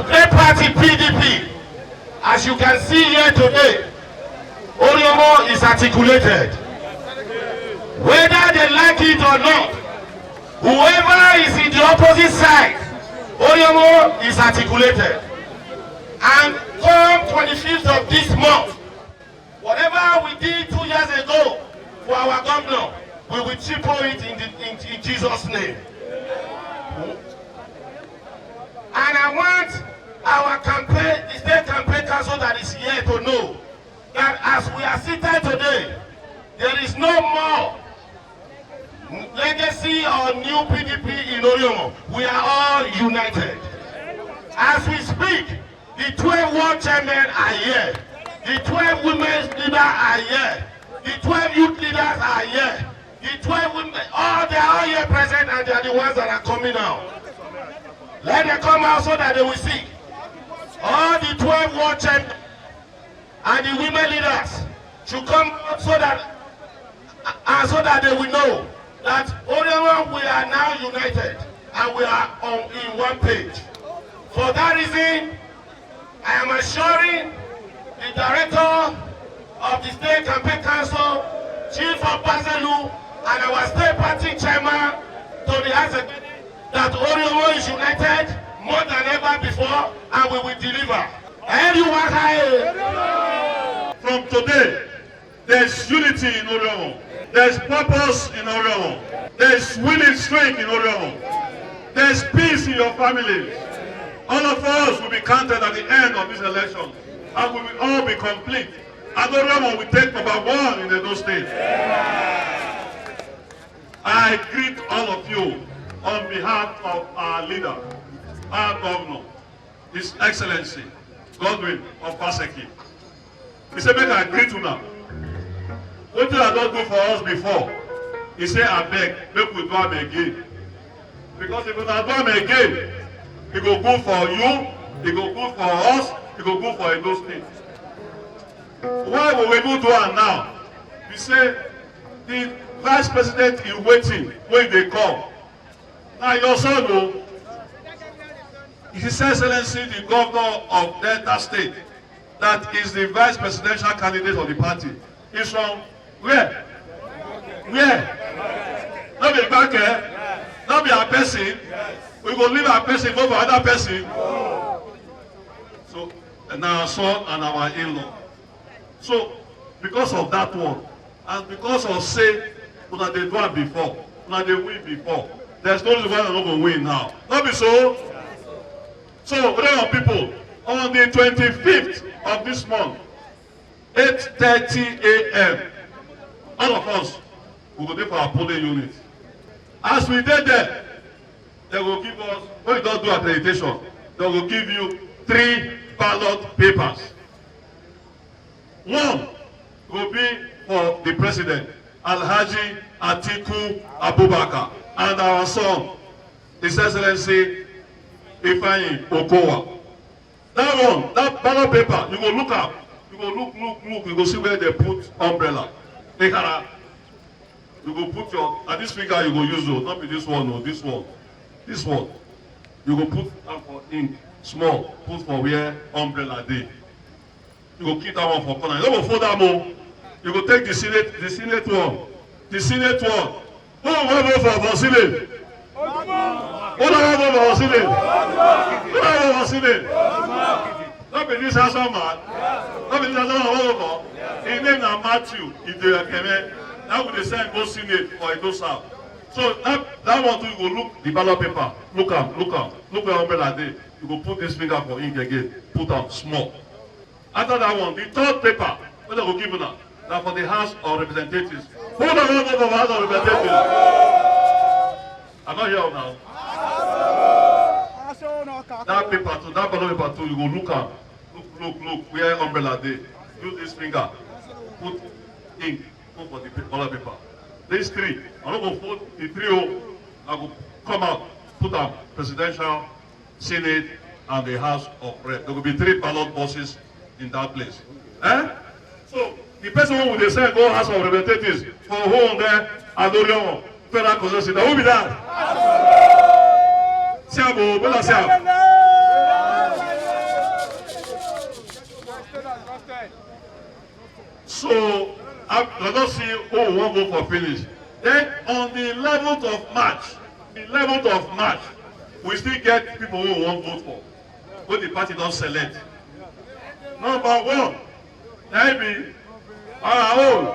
great party PDP, as you can see here today, Orhiomwon is articulated. Whether they like it or not, whoever is in the opposite side, Orhiomwon is articulated. And come 25th of this month, whatever we did 2 years ago for our governor, we will triple it in Jesus' name. And I want our campaign, the state campaign council that is here to know that as we are seated today, there is no more legacy or new PDP in Orhiomwon. We are all united. As we speak, the 12 world chairmen are here. The 12 women's leaders are here. The 12 youth leaders are here. The 12 women, they are all here present, and they are the ones that are coming out. Let them come out so that they will see. All the 12 world chairmen and the women leaders should come out so that they will know that Orhiomwon, we are now united and we are in one page. For that reason, I am assuring the director of the State Campaign Council, Chief of Bazelu, and our state party chairman, Tony Hazard, that Orhiomwon is united more than ever before, and we will deliver. From today, there's unity in Orhiomwon. There's purpose in Orhiomwon. There's winning strength in Orhiomwon. There's peace in your family. All of us will be counted at the end of this election, and we will all be complete. And Orhiomwon will take #1 in the Edo State. I greet all of you on behalf of our leader, our governor, His Excellency Godwin of Paseki. He said, make I greet you now. What did I not do for us before? He said, I beg, make we do them again. Because if we not do them again, it go good for you, it go good for us, it go good for Edo State. Why will we do it now? We say, the vice president is waiting when they come. Now your son, no, His Excellency, the governor of Delta State, that is the vice presidential candidate of the party. He's from where? Where? Not be back here. Not be a person. We go leave our person, go for another person. So, and our son and our in-law. So, because of that one, and because of say, una they do it before, una they win before, there's no reason why they're not going to win now. Not be so. So, people, on the 25th of this month, 8:30 a.m., all of us will go there for our polling unit. As we did there, they will give us, when we don't do accreditation, they will give you 3 ballot papers. One will be for the president, Alhaji Atiku Abubakar, and our son, His Excellency Ifeanyi Okowa. That one, that ballot paper, you go look up. You go look, you go see where they put umbrella. You go put your, and this finger you go use, not be this one or this one. This one. You go put for ink, small, put for where umbrella dey. You go keep that one for corner. You don't go fold that more. You go take the Senate one. The Senate one. Who will vote for Senate? Who will vote for Senate? Who will vote for Senate? Not be this house man. Not be this house man. His name is Matthew. Now we decide go Senate for Edo South. So that one too, you go look the ballot paper. Look where umbrella dey. You go put this finger for ink again. Put am small. After that one, the third paper, what they go give you now? Now for the House of Representatives. Who don't go for the House of Representatives? I'm not here now. That paper too, that ballot paper too, you go look where umbrella dey. Use this finger. Put ink. Put for the ballot paper. These 3. I'm not going to put the 3. I will come out, put up presidential, Senate, and the House of Rep. There will be 3 ballot boxes in that place. So the person who will say go House of Representatives for who there and Orhiomwon federal constituency. Who will be that? Siamo, Bella Siam. So let us see who won't vote for finish. Then on the 11th of March, we still get people who won't vote for. When the party don't select. Number one, maybe our own.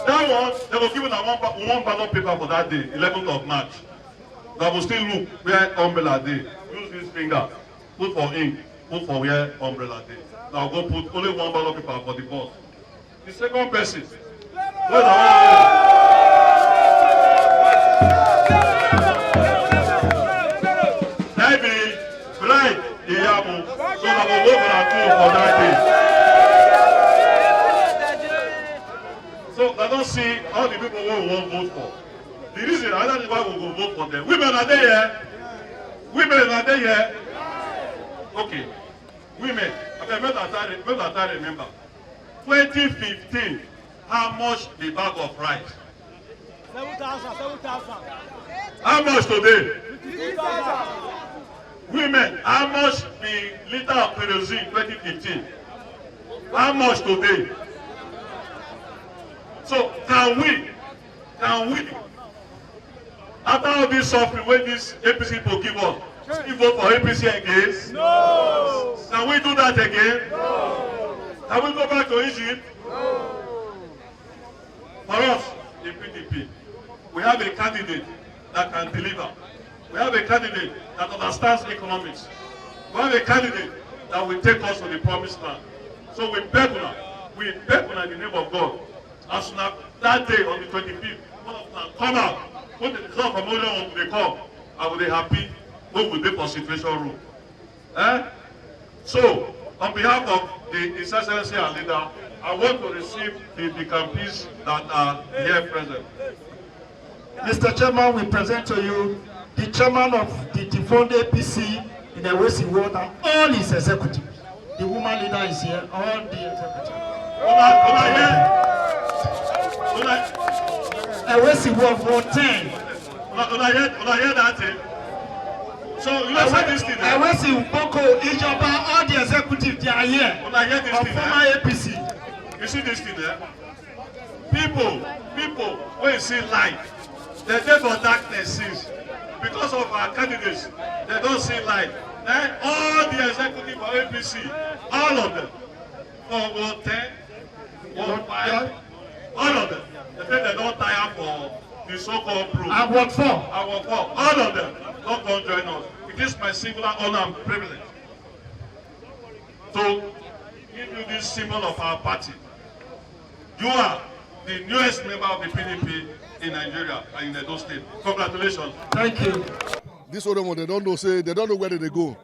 That one, they will give it one ballot paper for that day, 11th of March. That will still look where umbrella day. Use this finger, put for ink, put for where umbrella day. Now go put only one ballot paper for the boss. The second person, where's the one? Maybe blind Iyamu, so that we will vote for that day. So I don't see all the people who won't vote for. The reason I don't know why we will vote for them. Women are there here. Women are there here. Okay. Women. Okay, make that I remember. 2015, how much the bag of rice? 7,000. How much today? 15,000. Women, how much the liter of kerosene 2015? How much today? So can we, after all this suffering when this APC people give us, still vote for APC again? No. Can we do that again? No. Can we go back to Egypt? No. For us, in PDP, we have a candidate that can deliver. We have a candidate that understands economics. We have a candidate that will take us to the promised land. So we beg una in the name of God. As soon as that day on the 25th, one of them come out, when the club from Orhiomwon will come, I will be happy when we be for situation room. So, on behalf of the His Excellency and leader, I want to receive the campees that are here present. Mr. Chairman, we present to you the chairman of the defunct APC in the Evboesi world and all his executives. The woman leader is here, all the executives. Evboesi world for 10. Hear that thing? So you know say this thing. Evboesi Boko, Ijoba, all the executives they are here. Hear this Of thing. former APC. You see this thing there? People, when you see light, they dey for darkness since. Because of our candidates, they don't see light. Then all the executive of APC, all of them, for Ward 10, Ward 5, all of them, they say they don't tire for the so-called proof. And Ward 4. All of them don't come join us. It is my singular honor and privilege to give you this symbol of our party. You are the newest member of the PDP in Nigeria and in Edo State. Congratulations. Thank you. This Orhiomwon, they don't know where they go.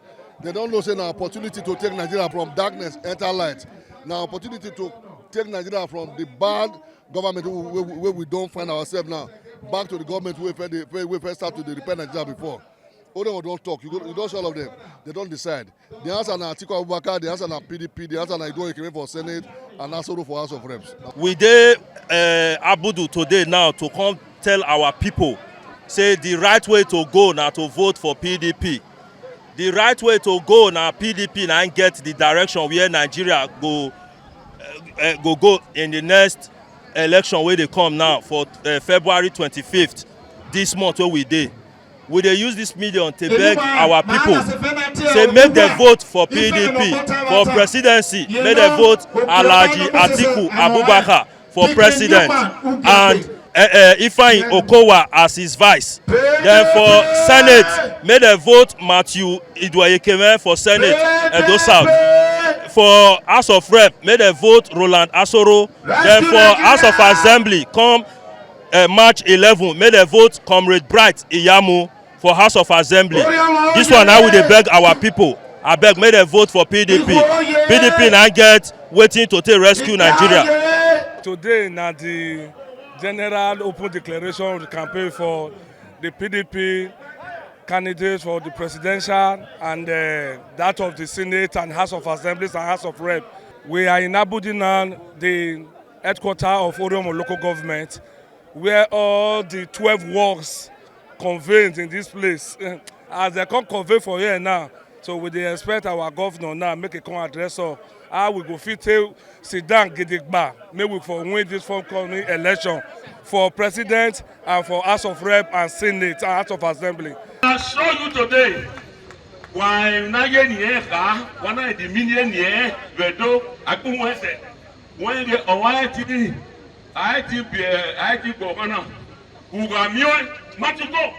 They don't know say now opportunity to take Nigeria from darkness enter light. Now opportunity to take Nigeria from the bad government where we don't find ourselves now back to the government where we first started to repair Nigeria before. Orhiomwon don't talk. You don't show all of them. They don't decide. The answer na Abubakar, the answer na PDP, the answer na Evboesi for Senate, and Asoro for House of Reps. We dey Abudu today now to come tell our people, say the right way to go now to vote for PDP. The right way to go now PDP now get the direction where Nigeria go in the next election where they come now for February 25th, this month where we dey. We dey use this medium to beg our people, say make them vote for PDP, for presidency, make them vote Alhaji Atiku Abubakar for president, and Ifeanyi Okowa as his vice. Then for Senate, make them vote Matthew Iduayekeme for Senate, Edo South. For House of Rep, make them vote Roland Asoro. Then for House of Assembly, come March 11, make them vote Comrade Bright Iyamu for House of Assembly. This one now we dey beg our people. I beg make them vote for PDP. PDP now get waiting to take rescue Nigeria. Today na the general open declaration of the campaign for the PDP candidates for the presidential and that of the Senate and House of Assemblies and House of Rep. We are in Abudu now, the headquarters of Orhiomwon local government, where all the 12 wards convened in this place. As they come convene for here now, So we dey expect our governor now make a come address us how we go fit take sit down gidigba make we for win this forthcoming election for president and for House of Rep and Senate and House of Assembly. I show you today why na ye ni e ka wana di mini ni e vedo akun wese when the owaiti IT go kana uga mioi matuko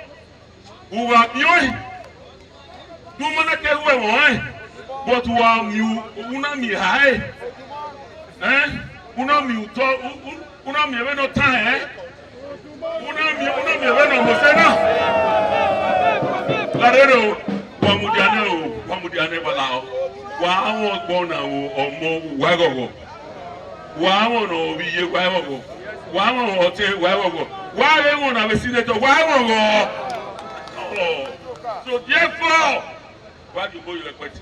uga mioi du mana ke we won but wa mi una mi hai una mi to una mi we no time una mi we no mosena larero wa mudiane balao wa awon gbona omo wagogo wa awon no bi ye wagogo wa awon hote wagogo wa we won na senator wagogo. So therefore what do you request?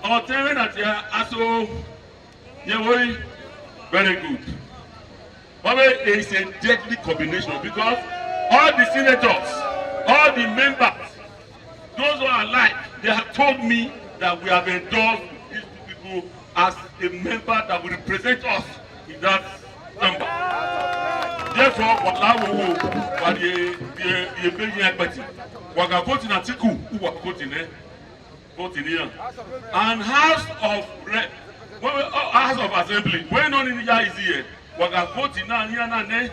Our terrain at here also very good. But it is a deadly combination because all the senators, all the members, those who are alive, they have told me that we have endorsed these two people as a member that will represent us in that number. Therefore, what I will Waka voting Atiku, who was voting here, and House of Rep, House of Assembly, when on in the year is here, Waka voting now here and there,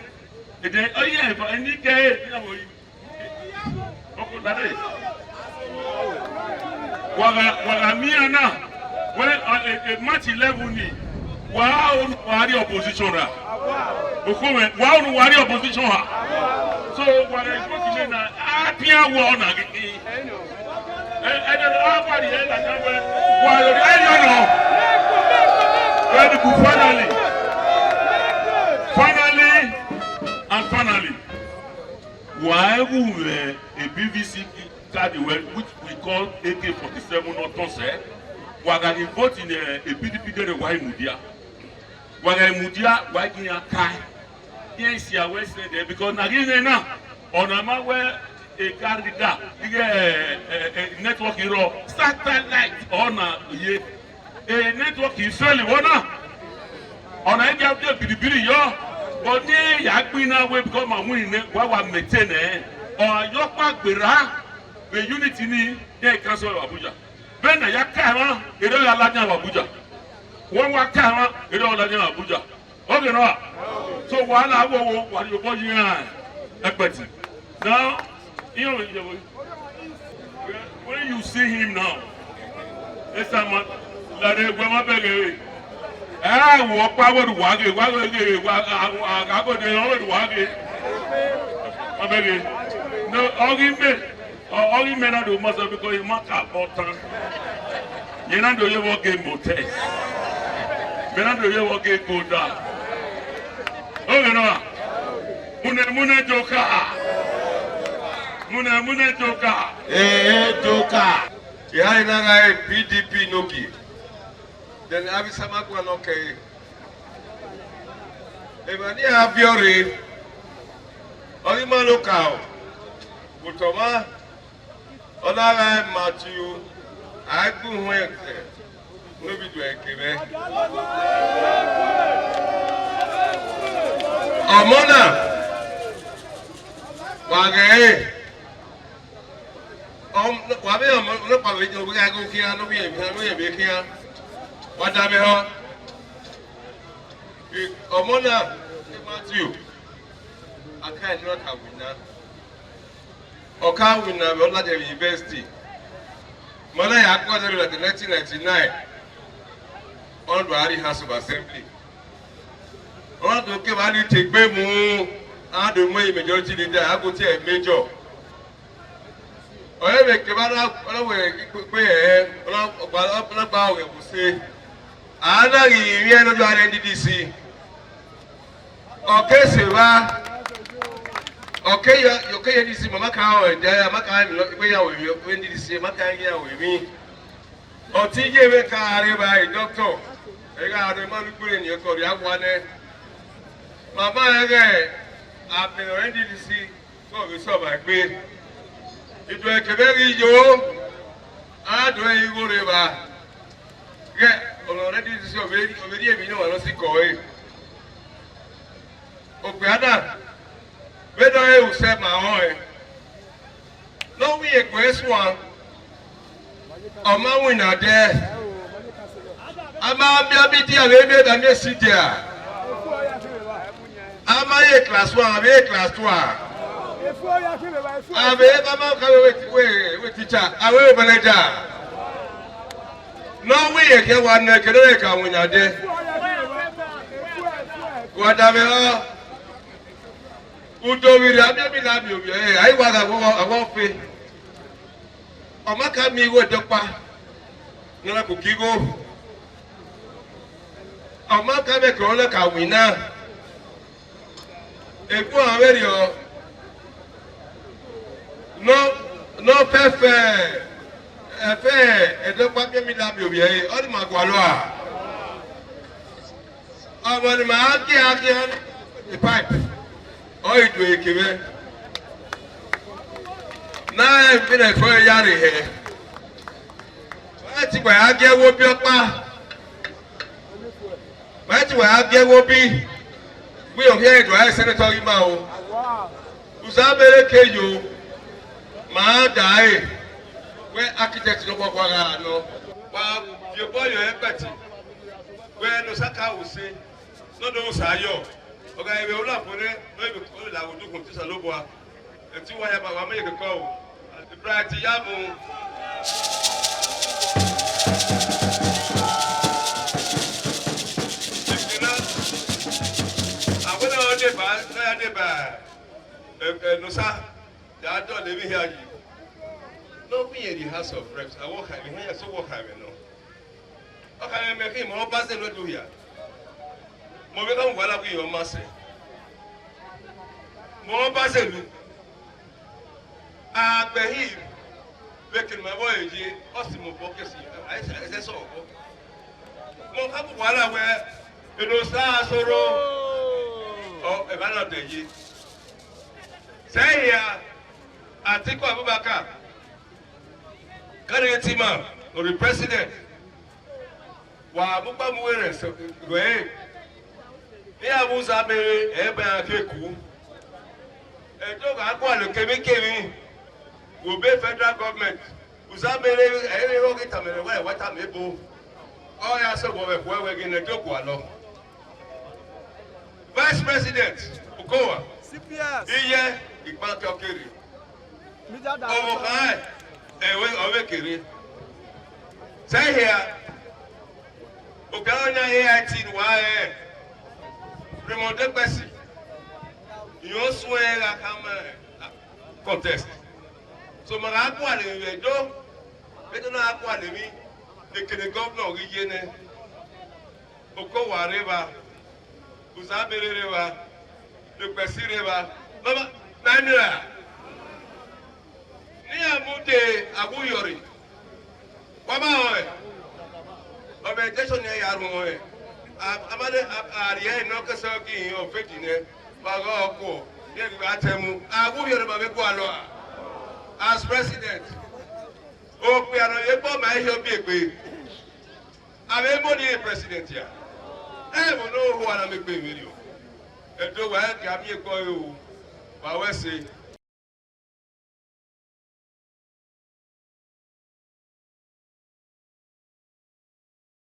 and then oh yeah, but any case, Waka me now, when a match 11 ni, wow, wari opposition ra, wow, wari opposition ha. So what I voting now, apia war na gidi. And then everybody else and while finally, why would a BBC card which we call AK-47 not say, we're going to vote in a PDP get a white mudia. We're going to mudia, why can you kai? Yes, you are wasted there because now on a man where a candidate, a network hero, satellite on a network is fairly one on a job there, PDP, but they have been away because my winning what was maintained or your back the unity in the council of Abuja. Then I Yakama, it all Alanya Abuja. One Wakama, it all Alanya Abuja. Okay, no. So while I will, what you're going on, now. You know, when you see him now, it's a man that they go up again. I walk power to walk it, I go there to walk it. No, all you men are do muscle because you mark up button. You don't do your work in motel. You don't do your work in go down. Oh, you know, Mune Joka. Mune Joka. Joka. Yeah, na PDP Noki. Then I will Samakwan okay. Evani Abiori. Olima local. Utoma. Ola Matthew. I go went. No be do ekebe. Amona. Wage. Wabe no pa we go kia no be kia. What am I? Omona Matthew. I cannot have winner. Oka winner will not have university. Mona acquired in 1999 on Bodi House of Assembly. On the Kevali take Bemu and the majority leader, I go to a major. However, Kevana, we will say. Ana yìí ẹnu lọ àrẹ NDDC ọ̀kẹ́ ṣèwá ọ̀kẹ́ yẹ NDDC mama kan ọ̀ ẹ̀dẹ́ amaka ìgbéyàwó NDDC amaka ìgbéyàwó mi ọtí yéwé ká àríwá ìdọ́kítọ̀ ẹ̀ka àrẹ mọ́lúkúrẹ́ ní ẹ̀kọ́ rí àwọn ẹ̀ mama ẹ̀rẹ̀ àbẹ̀rẹ̀ NDDC sọ̀rọ̀ sọ̀rọ̀ àgbẹ̀ ètò ẹ̀kẹ́bẹ́ rí yòó I do a go river. Get already this is very you know, I don't see going. Opiada, whether I will set my own. No, we a question one. A man winner there. I'm a BT and maybe than a city. I'm a class 1, I'm a class 2. I'm a with teacher, I'm a manager. No, we can one can win a day. What have you? Udo will have me love you. I was a wolfie. Omaka mi wo dopa. Nana kukigo. Omaka me kola ka wina. Epo averio. No pefe. Efe edopa mi love you. Odi magwaloa. Awani ma aki the pipe. Oh, it will give it. Now I'm finished for a year here. That's where I get what your pa. That's where I get what be. We are here to ask Senator Imao. Uzabere Keyo. Ma die. Where architects no work no. Well, your boy your empathy. Where no Saka will say, no, those are you. Okay, we will not put it. Maybe I will do with this Aloboa. And see what I make a call. The bright Yamu. I will not buy. No, sir. I don't live here. No, me in the House of Reps. I walk having here, so walk having no. Okay, I make him all pass the road to here. Mo be kan wala ku yo mase mo ba se lu agbehi bekin ma boy ji osimo focus ai se so mo ka ku wala we no sa soro o e ba na de yi say ya Atiku Abubakar Kari Tima or the president wa bupa mu were so we yeah, was a very eku. A dog I call a chemical will be federal government. Was a very every what I'm able. Oh, I said, where we're going to do. Vice President Ukoa. Here, the bank of Kari. Oh, hi. And we Kari. Say here. Uganda AIT, why? Raymond Evboesi, you swear I come contest. So my aqua le do, better not aqua le me, the governor Gene, Okowa River, Uzabere River, the Pesi River, Mama Nanira. Nia Mute Abuyori. Wama, obligation Yarumoe. Amade Arie no Kasoki or Fetine, Bago, Yatemu, Abu Yoraba as president. Oh, we are able to be I'm able to be president here. I don't know who I am making video. And do I have me a call you? But I say,